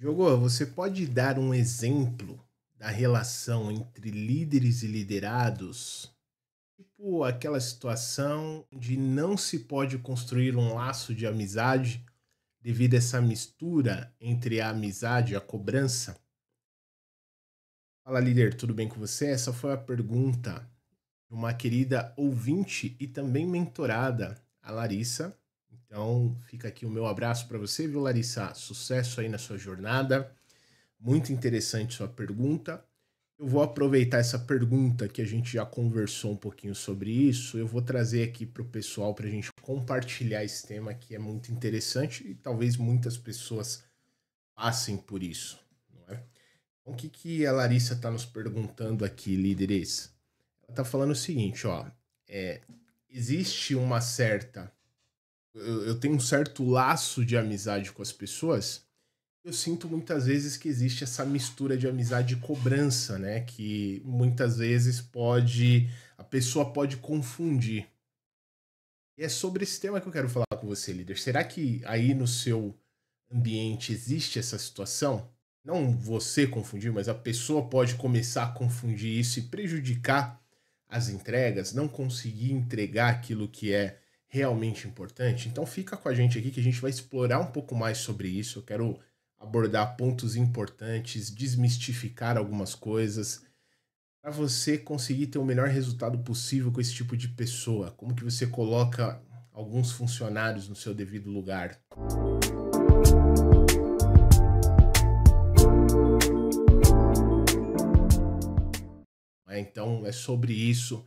Jogô, você pode dar um exemplo da relação entre líderes e liderados? Tipo aquela situação de não se pode construir um laço de amizade devido a essa mistura entre a amizade e a cobrança? Fala, líder, tudo bem com você? Essa foi a pergunta de uma querida ouvinte e também mentorada, a Larissa. Então, fica aqui o meu abraço para você, viu, Larissa? Sucesso aí na sua jornada. Muito interessante sua pergunta. Eu vou aproveitar essa pergunta que a gente já conversou um pouquinho sobre isso. Eu vou trazer aqui para o pessoal para a gente compartilhar esse tema que é muito interessante e talvez muitas pessoas passem por isso, não é? Então, o que, que a Larissa está nos perguntando aqui, líderes? Ela está falando o seguinte, ó. É, existe uma certa. Eu tenho um certo laço de amizade com as pessoas. Eu sinto muitas vezes que existe essa mistura de amizade e cobrança, né? Que muitas vezes a pessoa pode confundir. E é sobre esse tema que eu quero falar com você, líder. Será que aí no seu ambiente existe essa situação? Não você confundir, mas a pessoa pode começar a confundir isso e prejudicar as entregas, não conseguir entregar aquilo que é realmente importante. Então fica com a gente aqui que a gente vai explorar um pouco mais sobre isso. Eu quero abordar pontos importantes, desmistificar algumas coisas, para você conseguir ter o melhor resultado possível com esse tipo de pessoa. Como que você coloca alguns funcionários no seu devido lugar? Então é sobre isso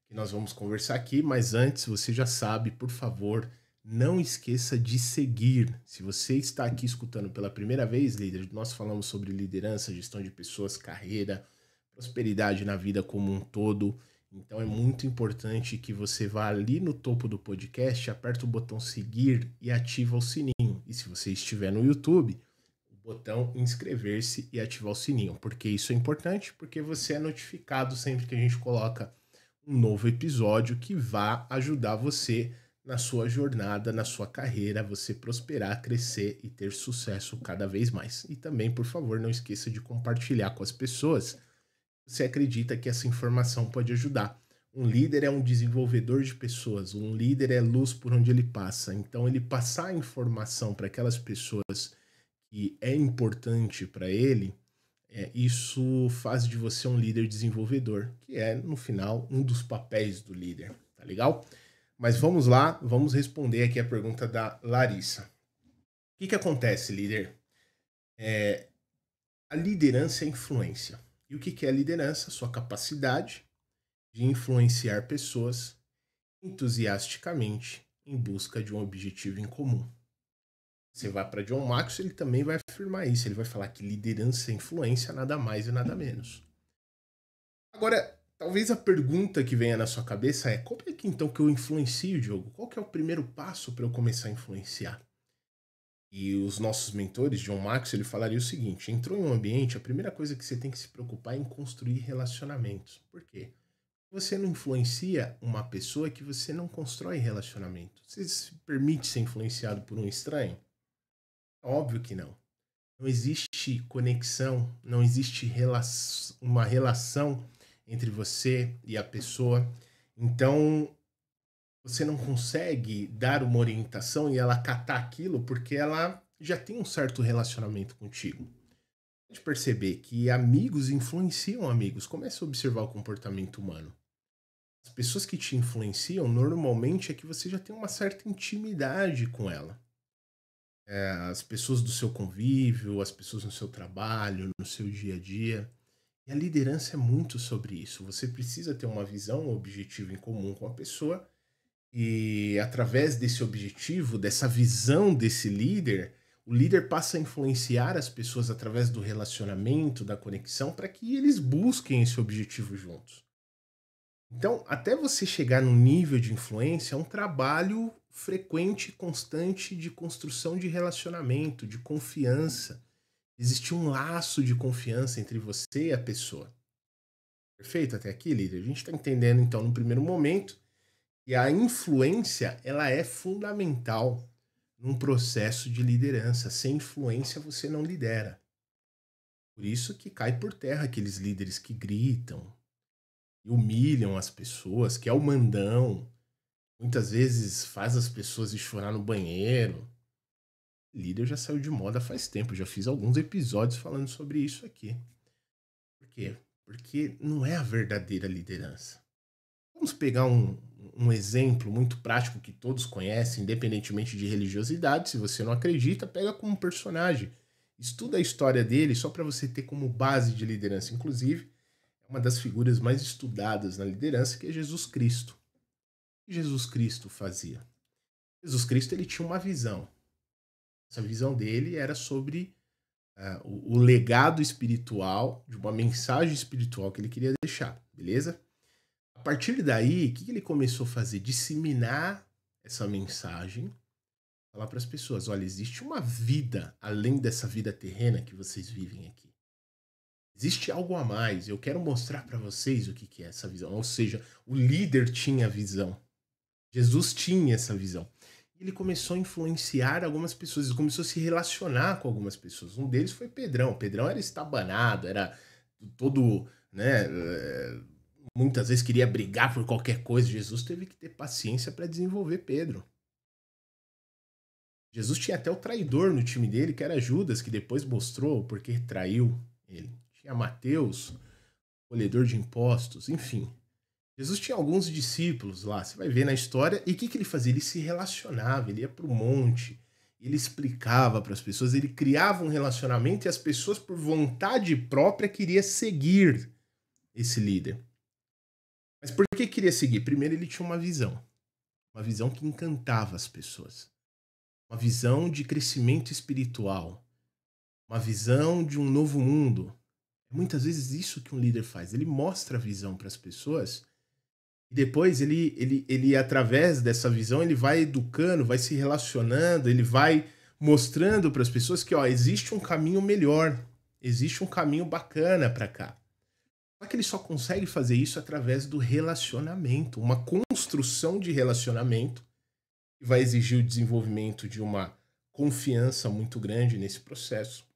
que nós vamos conversar aqui, mas antes você já sabe, por favor, não esqueça de seguir. Se você está aqui escutando pela primeira vez, líder, nós falamos sobre liderança, gestão de pessoas, carreira, prosperidade na vida como um todo. Então é muito importante que você vá ali no topo do podcast, aperta o botão seguir e ativa o sininho. E se você estiver no YouTube, o botão inscrever-se e ativar o sininho. Por que isso é importante? Porque você é notificado sempre que a gente coloca um novo episódio que vai ajudar você na sua jornada, na sua carreira, você prosperar, crescer e ter sucesso cada vez mais. E também, por favor, não esqueça de compartilhar com as pessoas. Você acredita que essa informação pode ajudar? Um líder é um desenvolvedor de pessoas, um líder é luz por onde ele passa. Então, ele passar a informação para aquelas pessoas que é importante para ele, isso faz de você um líder desenvolvedor, que é, no final, um dos papéis do líder, tá legal? Mas vamos lá, vamos responder aqui a pergunta da Larissa. O que que acontece, líder? É, a liderança é influência. E o que que é a liderança? Sua capacidade de influenciar pessoas entusiasticamente em busca de um objetivo em comum. Você vai para John Maxwell, ele também vai afirmar isso. Ele vai falar que liderança é influência, nada mais e nada menos. Agora, talvez a pergunta que venha na sua cabeça é: como é que então que eu influencio, Diogo? Qual que é o primeiro passo para eu começar a influenciar? E os nossos mentores, John Maxwell, ele falaria o seguinte: entrou em um ambiente, a primeira coisa que você tem que se preocupar é em construir relacionamentos. Por quê? Você não influencia uma pessoa que você não constrói relacionamento. Você se permite ser influenciado por um estranho? Óbvio que não. Não existe conexão, não existe uma relação entre você e a pessoa. Então, você não consegue dar uma orientação e ela catar aquilo porque ela já tem um certo relacionamento contigo. Pode perceber que amigos influenciam amigos. Comece a observar o comportamento humano. As pessoas que te influenciam, normalmente é que você já tem uma certa intimidade com ela. As pessoas do seu convívio, as pessoas no seu trabalho, no seu dia a dia. E a liderança é muito sobre isso. Você precisa ter uma visão, um objetivo em comum com a pessoa, e através desse objetivo, dessa visão desse líder, o líder passa a influenciar as pessoas através do relacionamento, da conexão, para que eles busquem esse objetivo juntos. Então, até você chegar num nível de influência, é um trabalho frequente e constante de construção de relacionamento, de confiança. Existe um laço de confiança entre você e a pessoa. Perfeito até aqui, líder? A gente está entendendo, então, no primeiro momento, que a influência ela é fundamental num processo de liderança. Sem influência, você não lidera. Por isso que cai por terra aqueles líderes que gritam e humilham as pessoas, que é o mandão, muitas vezes faz as pessoas ir chorar no banheiro. Líder já saiu de moda faz tempo, já fiz alguns episódios falando sobre isso aqui. Por quê? Porque não é a verdadeira liderança. Vamos pegar um exemplo muito prático que todos conhecem, independentemente de religiosidade. Se você não acredita, pega como personagem. Estuda a história dele só para você ter como base de liderança. Inclusive, é uma das figuras mais estudadas na liderança, que é Jesus Cristo. O que Jesus Cristo fazia? Jesus Cristo ele tinha uma visão. Essa visão dele era sobre o legado espiritual, de uma mensagem espiritual que ele queria deixar, beleza? A partir daí, o que ele começou a fazer? Disseminar essa mensagem, falar para as pessoas: olha, existe uma vida além dessa vida terrena que vocês vivem aqui. Existe algo a mais. Eu quero mostrar para vocês o que que é essa visão. Ou seja, o líder tinha visão. Jesus tinha essa visão. E ele começou a influenciar algumas pessoas, ele começou a se relacionar com algumas pessoas. Um deles foi Pedrão. Pedrão era estabanado, era todo, né, muitas vezes queria brigar por qualquer coisa. Jesus teve que ter paciência para desenvolver Pedro. Jesus tinha até o traidor no time dele, que era Judas, que depois mostrou porque traiu ele. Tinha Mateus, colhedor de impostos, enfim. Jesus tinha alguns discípulos lá, você vai ver na história, e o que, que ele fazia? Ele se relacionava, ele ia para o monte, ele explicava para as pessoas, ele criava um relacionamento e as pessoas, por vontade própria, queriam seguir esse líder. Mas por que queria seguir? Primeiro, ele tinha uma visão que encantava as pessoas, uma visão de crescimento espiritual, uma visão de um novo mundo. É muitas vezes isso que um líder faz, ele mostra a visão para as pessoas. E depois ele, através dessa visão, ele vai educando, vai se relacionando, ele vai mostrando para as pessoas que, ó, existe um caminho melhor, existe um caminho bacana para cá. Só que ele só consegue fazer isso através do relacionamento, uma construção de relacionamento que vai exigir o desenvolvimento de uma confiança muito grande nesse processo,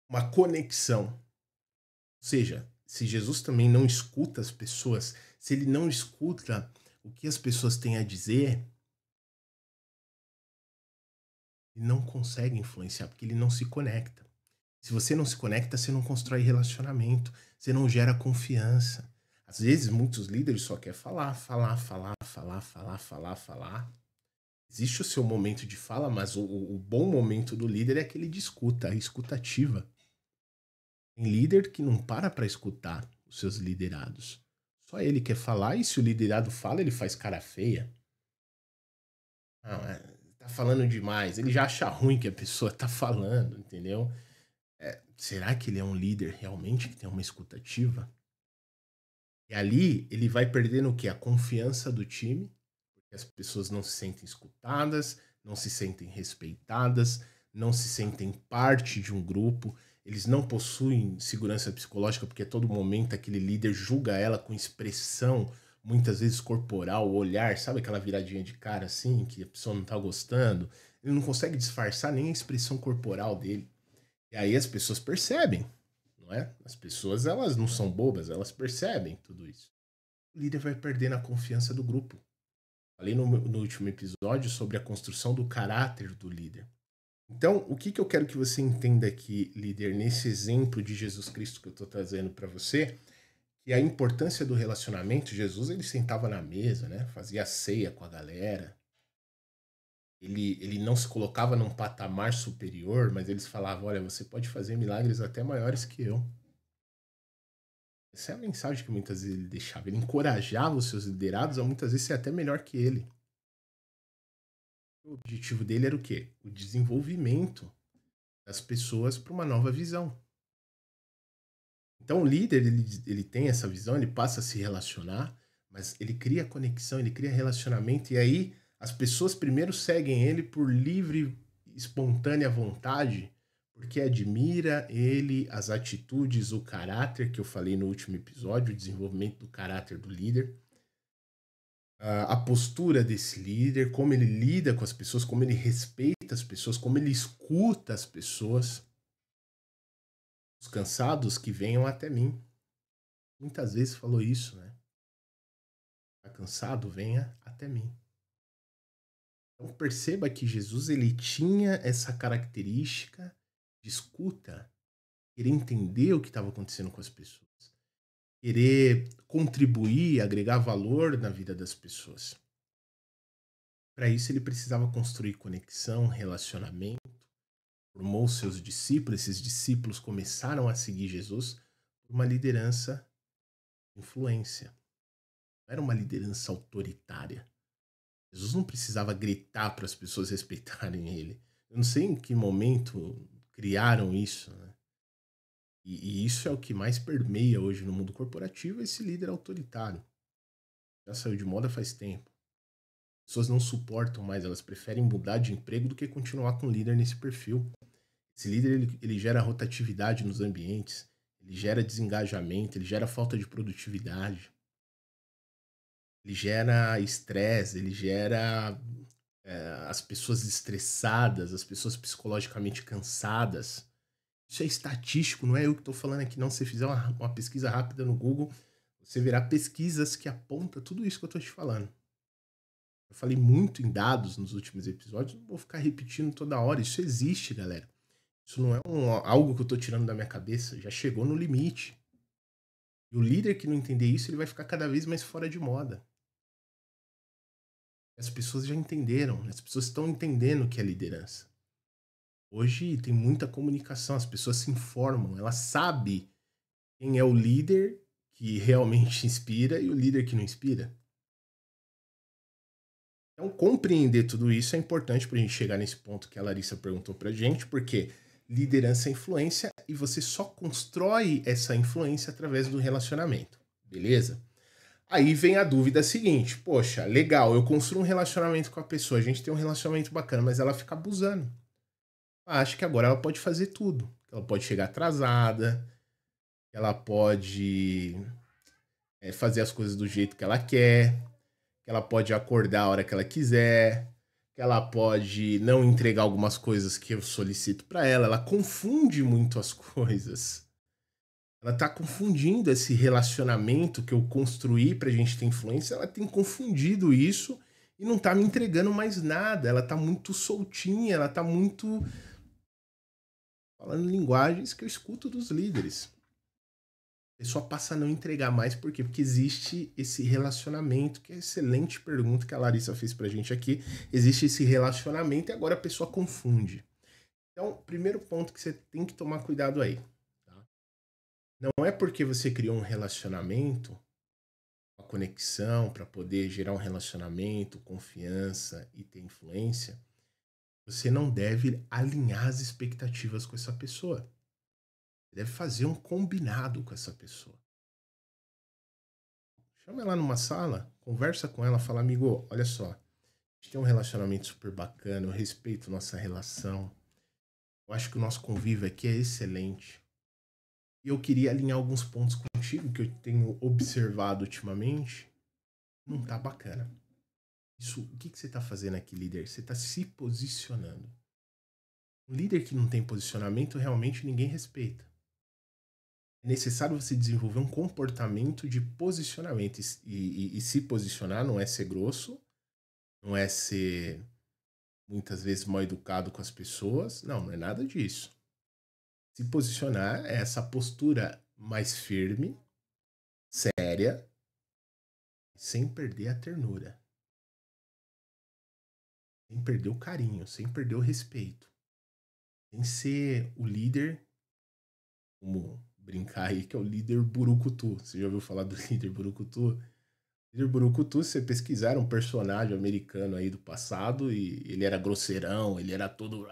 uma conexão. Ou seja, se Jesus também não escuta as pessoas, se ele não escuta o que as pessoas têm a dizer, ele não consegue influenciar, porque ele não se conecta. Se você não se conecta, você não constrói relacionamento, você não gera confiança. Às vezes, muitos líderes só querem falar, falar, falar, falar, falar, falar, falar. Existe o seu momento de fala, mas o bom momento do líder é aquele de escuta, a escutativa. Tem líder que não para escutar os seus liderados. Só ele quer falar e se o liderado fala, ele faz cara feia. Não, tá falando demais. Ele já acha ruim que a pessoa tá falando, entendeu? Será que ele é um líder realmente que tem uma escutativa? E ali ele vai perdendo o quê? A confiança do time, porque as pessoas não se sentem escutadas, não se sentem respeitadas, não se sentem parte de um grupo, eles não possuem segurança psicológica, porque a todo momento aquele líder julga ela com expressão, muitas vezes corporal, olhar, sabe aquela viradinha de cara assim, que a pessoa não tá gostando? Ele não consegue disfarçar nem a expressão corporal dele. E aí as pessoas percebem, não é? As pessoas, elas não são bobas, elas percebem tudo isso. O líder vai perdendo a confiança do grupo. Falei no último episódio sobre a construção do caráter do líder. Então, o que, que eu quero que você entenda aqui, líder, nesse exemplo de Jesus Cristo que eu estou trazendo para você, que a importância do relacionamento, Jesus ele sentava na mesa, né? Fazia a ceia com a galera. Ele não se colocava num patamar superior, mas eles falavam: olha, você pode fazer milagres até maiores que eu. Essa é a mensagem que muitas vezes ele deixava. Ele encorajava os seus liderados a muitas vezes ser até melhor que ele. O objetivo dele era o quê? O desenvolvimento das pessoas para uma nova visão. Então o líder, ele tem essa visão, ele passa a se relacionar, mas ele cria conexão, ele cria relacionamento, e aí as pessoas primeiro seguem ele por livre, espontânea vontade, porque admira ele, as atitudes, o caráter que eu falei no último episódio, o desenvolvimento do caráter do líder, a postura desse líder, como ele lida com as pessoas, como ele respeita as pessoas, como ele escuta as pessoas. Os cansados que venham até mim. Muitas vezes falou isso, né? Tá cansado? Venha até mim. Então perceba que Jesus ele tinha essa característica de escuta, querer entender o que estava acontecendo com as pessoas, querer contribuir, agregar valor na vida das pessoas. Para isso ele precisava construir conexão, relacionamento, formou seus discípulos, esses discípulos começaram a seguir Jesus por uma liderança influência. Não era uma liderança autoritária. Jesus não precisava gritar para as pessoas respeitarem ele. Eu não sei em que momento criaram isso, né? E isso é o que mais permeia hoje no mundo corporativo, esse líder autoritário. Já saiu de moda faz tempo. As pessoas não suportam mais, elas preferem mudar de emprego do que continuar com o líder nesse perfil. Esse líder ele gera rotatividade nos ambientes, ele gera desengajamento, ele gera falta de produtividade, ele gera estresse, ele gera as pessoas estressadas, as pessoas psicologicamente cansadas. Isso é estatístico, não é eu que estou falando aqui, não. Se você fizer uma pesquisa rápida no Google, você verá pesquisas que apontam tudo isso que eu estou te falando. Eu falei muito em dados nos últimos episódios, não vou ficar repetindo toda hora. Isso existe, galera. Isso não é algo que eu estou tirando da minha cabeça, já chegou no limite. E o líder que não entender isso, ele vai ficar cada vez mais fora de moda. As pessoas já entenderam, as pessoas estão entendendo o que é liderança. Hoje tem muita comunicação, as pessoas se informam, ela sabe quem é o líder que realmente inspira e o líder que não inspira. Então, compreender tudo isso é importante para a gente chegar nesse ponto que a Larissa perguntou para a gente, porque liderança é influência e você só constrói essa influência através do relacionamento, beleza? Aí vem a dúvida seguinte: poxa, legal, eu construo um relacionamento com a pessoa, a gente tem um relacionamento bacana, mas ela fica abusando. Acho que agora ela pode fazer tudo. Ela pode chegar atrasada, ela pode fazer as coisas do jeito que ela quer, que ela pode acordar a hora que ela quiser, que ela pode não entregar algumas coisas que eu solicito para ela. Ela confunde muito as coisas. Ela tá confundindo esse relacionamento que eu construí pra gente ter influência, ela tem confundido isso e não tá me entregando mais nada. Ela tá muito soltinha, ela tá muito falando linguagens que eu escuto dos líderes. A pessoa passa a não entregar mais, por quê? Porque existe esse relacionamento, que é excelente pergunta que a Larissa fez pra gente aqui. Existe esse relacionamento e agora a pessoa confunde. Então, primeiro ponto que você tem que tomar cuidado aí. Tá? Não é porque você criou um relacionamento, uma conexão para poder gerar um relacionamento, confiança e ter influência, você não deve alinhar as expectativas com essa pessoa. Deve fazer um combinado com essa pessoa. Chama ela numa sala, conversa com ela, fala: amigo, olha só, a gente tem um relacionamento super bacana, eu respeito nossa relação, eu acho que o nosso convívio aqui é excelente. E eu queria alinhar alguns pontos contigo que eu tenho observado ultimamente. Não tá bacana. Isso, o que você tá fazendo aqui, líder? Você tá se posicionando. Um líder que não tem posicionamento, realmente ninguém respeita. É necessário você desenvolver um comportamento de posicionamento. E se posicionar não é ser grosso, não é ser muitas vezes mal educado com as pessoas. Não, não é nada disso. Se posicionar é essa postura mais firme, séria, sem perder a ternura. Sem perder o carinho, sem perder o respeito. Sem ser o líder, como brincar aí, que é o líder burucutu. Você já ouviu falar do líder burucutu? Líder burucutu, se você pesquisar, era um personagem americano aí do passado e ele era grosseirão, ele era todo...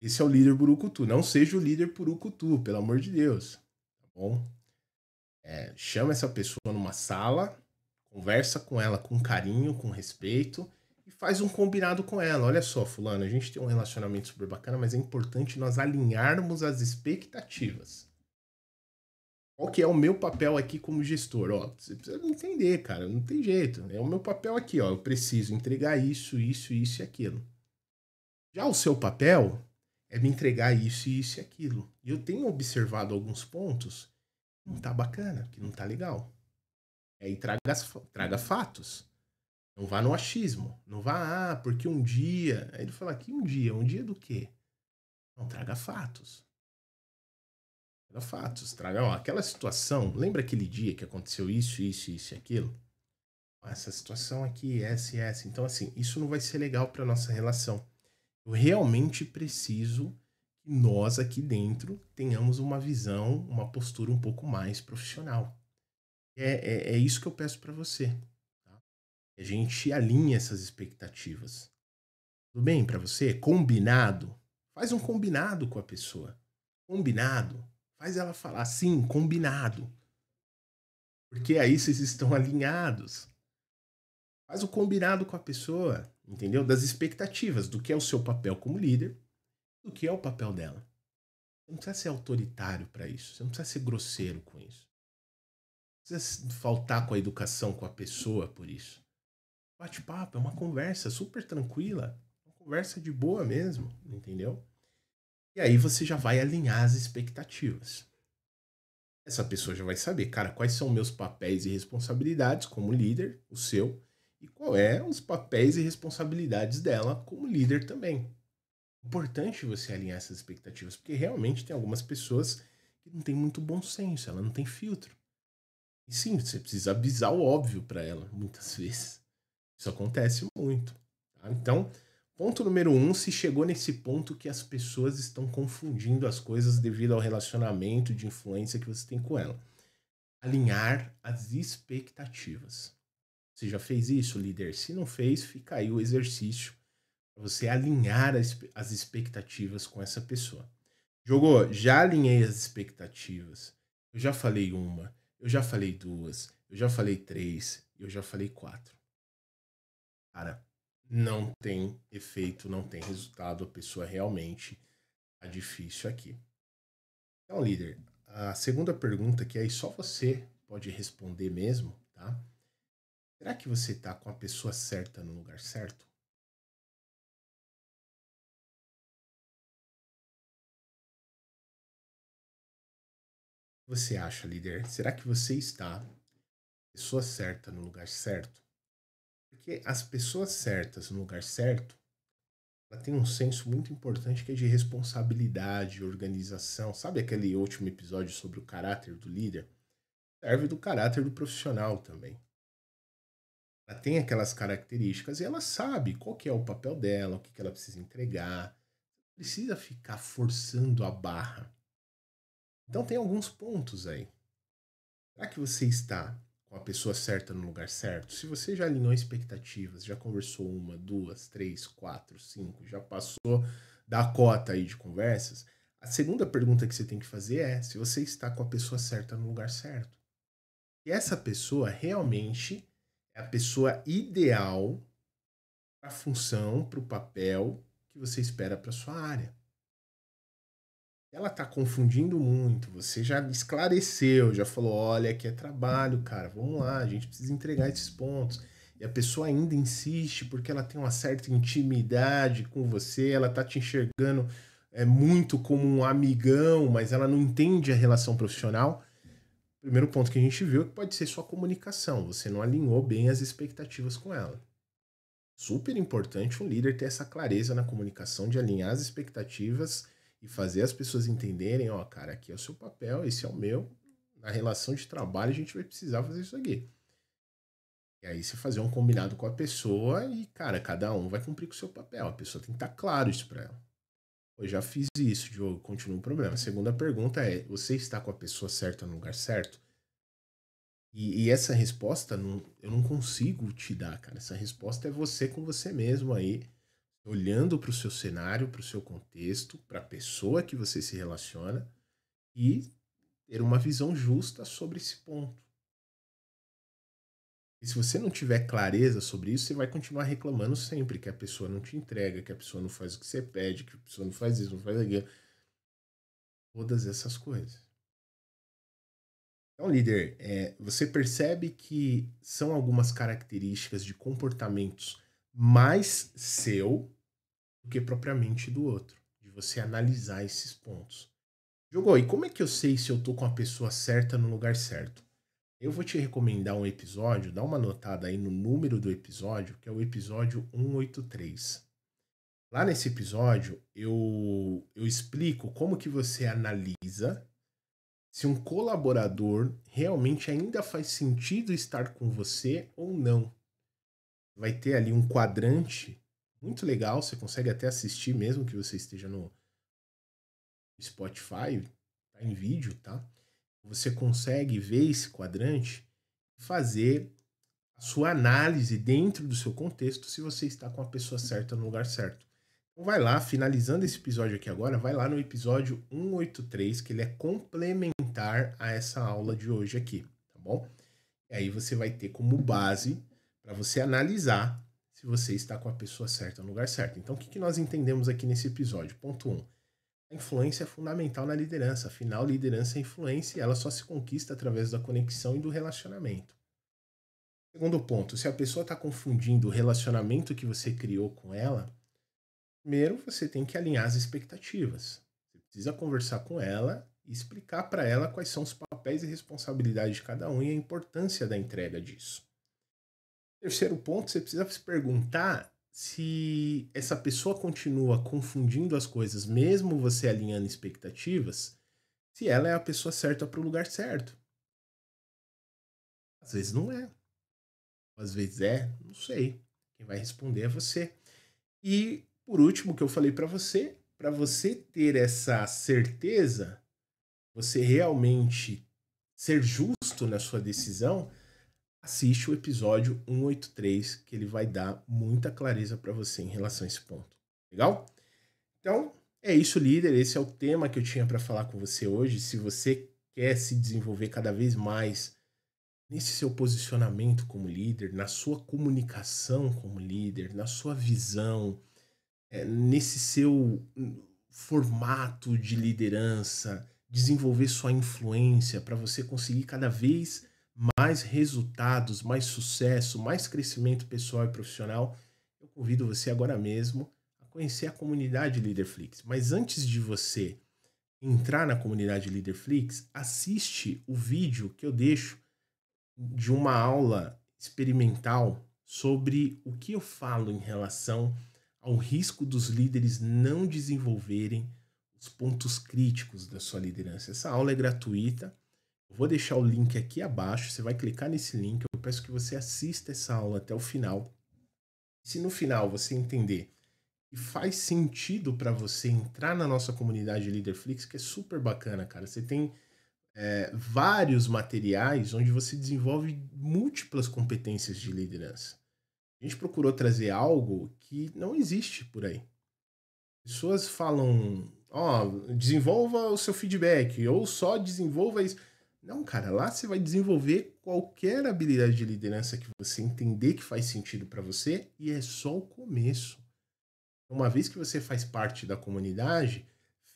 Esse é o líder burucutu. Não seja o líder burucutu, pelo amor de Deus. Tá bom? Chama essa pessoa numa sala, conversa com ela com carinho, com respeito e faz um combinado com ela. Olha só, fulano, a gente tem um relacionamento super bacana, mas é importante nós alinharmos as expectativas. Qual que é o meu papel aqui como gestor? Ó, você precisa entender, cara, não tem jeito. É o meu papel aqui, ó. Eu preciso entregar isso, isso, isso e aquilo. Já o seu papel é me entregar isso, isso e aquilo. E eu tenho observado alguns pontos que não tá bacana, que não tá legal. Aí traga fatos. Não vá no achismo. Não vá, porque um dia. Aí ele fala, que um dia? Um dia do quê? Não, traga fatos. Traga fatos. Traga, ó, aquela situação. Lembra aquele dia que aconteceu isso, isso, isso e aquilo? Essa situação aqui, essa e essa. Então, assim, isso não vai ser legal para nossa relação. Eu realmente preciso que nós aqui dentro tenhamos uma visão, uma postura um pouco mais profissional. É isso que eu peço para você. Tá? A gente alinha essas expectativas. Tudo bem para você? Combinado? Faz um combinado com a pessoa. Combinado. Faz ela falar, sim, combinado. Porque aí vocês estão alinhados. Faz o combinado com a pessoa, entendeu? Das expectativas, do que é o seu papel como líder, do que é o papel dela. Você não precisa ser autoritário para isso. Você não precisa ser grosseiro com isso. Não precisa faltar com a educação com a pessoa por isso. Bate-papo, é uma conversa super tranquila. Uma conversa de boa mesmo, entendeu? E aí você já vai alinhar as expectativas. Essa pessoa já vai saber, cara, quais são meus papéis e responsabilidades como líder, o seu, e qual é os papéis e responsabilidades dela como líder também. Importante você alinhar essas expectativas, porque realmente tem algumas pessoas que não têm muito bom senso, ela não tem filtro. E sim, você precisa avisar o óbvio para ela, muitas vezes. Isso acontece muito. Tá? Então, ponto número um, se chegou nesse ponto que as pessoas estão confundindo as coisas devido ao relacionamento de influência que você tem com ela. Alinhar as expectativas. Você já fez isso, líder? Se não fez, fica aí o exercício para você alinhar as expectativas com essa pessoa. Jogou, já alinhei as expectativas. Eu já falei uma, eu já falei duas, eu já falei três, eu já falei quatro. Cara, não tem efeito, não tem resultado, a pessoa realmente tá difícil aqui. Então, líder, a segunda pergunta, que aí só você pode responder mesmo, tá? Será que você tá com a pessoa certa no lugar certo? Você acha, líder? Será que você está com a pessoa certa no lugar certo? Porque as pessoas certas no lugar certo, ela tem um senso muito importante que é de responsabilidade, organização. Sabe aquele último episódio sobre o caráter do líder? Serve do caráter do profissional também. Ela tem aquelas características e ela sabe qual que é o papel dela, o que que ela precisa entregar. Não precisa ficar forçando a barra. Então tem alguns pontos aí. Será que você está com a pessoa certa no lugar certo? Se você já alinhou expectativas, já conversou uma, duas, três, quatro, cinco, já passou da cota aí de conversas, a segunda pergunta que você tem que fazer é se você está com a pessoa certa no lugar certo. E essa pessoa realmente é a pessoa ideal para a função, para o papel que você espera para sua área. Ela tá confundindo muito, você já esclareceu, já falou: olha, aqui é trabalho, cara, vamos lá, a gente precisa entregar esses pontos. E a pessoa ainda insiste porque ela tem uma certa intimidade com você, ela tá te enxergando muito como um amigão, mas ela não entende a relação profissional. Primeiro ponto que a gente viu é que pode ser sua comunicação, você não alinhou bem as expectativas com ela. Super importante um líder ter essa clareza na comunicação de alinhar as expectativas e fazer as pessoas entenderem, ó, cara, aqui é o seu papel, esse é o meu. Na relação de trabalho a gente vai precisar fazer isso aqui. E aí você fazer um combinado com a pessoa e, cara, cada um vai cumprir com o seu papel. A pessoa tem que estar claro isso para ela. Eu já fiz isso, Diogo, continua o problema. A segunda pergunta é: você está com a pessoa certa no lugar certo? E essa resposta eu não consigo te dar, cara. Essa resposta é você com você mesmo aí, olhando para o seu cenário, para o seu contexto, para a pessoa que você se relaciona e ter uma visão justa sobre esse ponto. E se você não tiver clareza sobre isso, você vai continuar reclamando sempre que a pessoa não te entrega, que a pessoa não faz o que você pede, que a pessoa não faz isso, não faz aquilo. Todas essas coisas. Então, líder, você percebe que são algumas características de comportamentos mais seu do que propriamente do outro, de de você analisar esses pontos. Jogou, e como é que eu sei se eu tô com a pessoa certa no lugar certo? Eu vou te recomendar um episódio, dá uma notada aí no número do episódio, que é o episódio 183. Lá nesse episódio, eu explico como que você analisa se um colaborador realmente ainda faz sentido estar com você ou não. Vai ter ali um quadrante muito legal, você consegue até assistir mesmo que você esteja no Spotify, tá em vídeo, tá? Você consegue ver esse quadrante e fazer a sua análise dentro do seu contexto se você está com a pessoa certa no lugar certo. Então vai lá, finalizando esse episódio aqui agora, vai lá no episódio 183, que ele é complementar a essa aula de hoje aqui, tá bom? E aí você vai ter como base para você analisar se você está com a pessoa certa no lugar certo. Então o que nós entendemos aqui nesse episódio? Ponto 1. A influência é fundamental na liderança. Afinal, liderança é influência e ela só se conquista através da conexão e do relacionamento. Segundo ponto, se a pessoa está confundindo o relacionamento que você criou com ela, primeiro você tem que alinhar as expectativas. Você precisa conversar com ela e explicar para ela quais são os papéis e responsabilidades de cada um e a importância da entrega disso. Terceiro ponto, você precisa se perguntar se essa pessoa continua confundindo as coisas, mesmo você alinhando expectativas, se ela é a pessoa certa para o lugar certo. Às vezes não é, às vezes é, não sei. Quem vai responder é você. E por último, o que eu falei para você ter essa certeza, você realmente ser justo na sua decisão, assiste o episódio 183, que ele vai dar muita clareza para você em relação a esse ponto. Legal? Então, é isso, líder. Esse é o tema que eu tinha para falar com você hoje. Se você quer se desenvolver cada vez mais nesse seu posicionamento como líder, na sua comunicação como líder, na sua visão, nesse seu formato de liderança, desenvolver sua influência para você conseguir cada vez mais resultados, mais sucesso, mais crescimento pessoal e profissional, eu convido você agora mesmo a conhecer a comunidade Leaderflix. Mas antes de você entrar na comunidade Leaderflix, assiste o vídeo que eu deixo de uma aula experimental sobre o que eu falo em relação ao risco dos líderes não desenvolverem os pontos críticos da sua liderança. Essa aula é gratuita. Eu vou deixar o link aqui abaixo. Você vai clicar nesse link. Eu peço que você assista essa aula até o final. Se no final você entender que faz sentido para você entrar na nossa comunidade Leaderflix, que é super bacana, cara. Você tem vários materiais onde você desenvolve múltiplas competências de liderança. A gente procurou trazer algo que não existe por aí. Pessoas falam, desenvolva o seu feedback, ou só desenvolva isso. Não, cara, lá você vai desenvolver qualquer habilidade de liderança que você entender que faz sentido para você, e é só o começo. Uma vez que você faz parte da comunidade,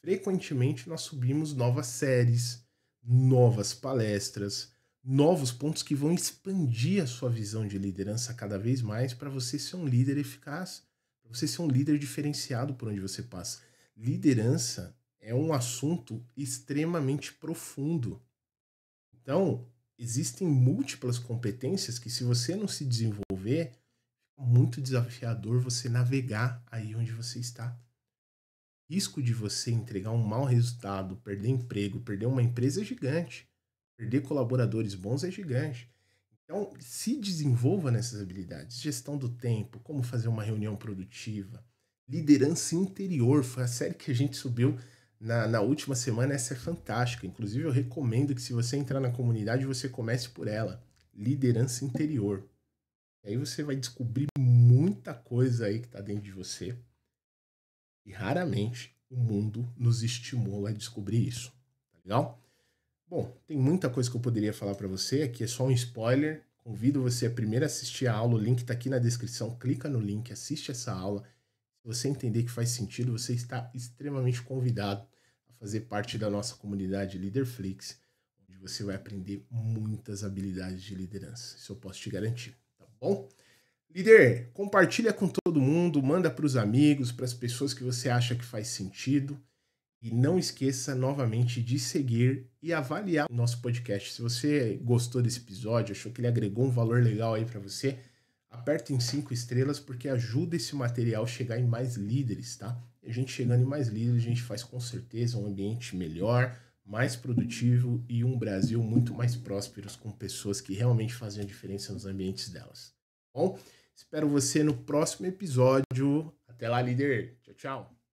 frequentemente nós subimos novas séries, novas palestras, novos pontos que vão expandir a sua visão de liderança cada vez mais para você ser um líder eficaz, para você ser um líder diferenciado por onde você passa. Liderança é um assunto extremamente profundo. Então, existem múltiplas competências que, se você não se desenvolver, fica muito desafiador você navegar aí onde você está. O risco de você entregar um mau resultado, perder emprego, perder uma empresa é gigante. Perder colaboradores bons é gigante. Então, se desenvolva nessas habilidades. Gestão do tempo, como fazer uma reunião produtiva, liderança interior. Foi a série que a gente subiu na última semana. Essa é fantástica. Inclusive, eu recomendo que, se você entrar na comunidade, você comece por ela. Liderança interior. E aí você vai descobrir muita coisa aí que está dentro de você. E raramente o mundo nos estimula a descobrir isso. Tá legal? Bom, tem muita coisa que eu poderia falar para você. Aqui é só um spoiler. Convido você a primeiro assistir a aula. O link está aqui na descrição. Clica no link, assiste essa aula. Se você entender que faz sentido, você está extremamente convidado a fazer parte da nossa comunidade Leaderflix, onde você vai aprender muitas habilidades de liderança. Isso eu posso te garantir, tá bom? Líder, compartilha com todo mundo, manda para os amigos, para as pessoas que você acha que faz sentido. E não esqueça novamente de seguir e avaliar o nosso podcast. Se você gostou desse episódio, achou que ele agregou um valor legal aí para você, aperta em 5 estrelas porque ajuda esse material a chegar em mais líderes, tá? E a gente chegando em mais líderes, a gente faz com certeza um ambiente melhor, mais produtivo e um Brasil muito mais próspero com pessoas que realmente fazem a diferença nos ambientes delas. Bom, espero você no próximo episódio. Até lá, líder. Tchau, tchau.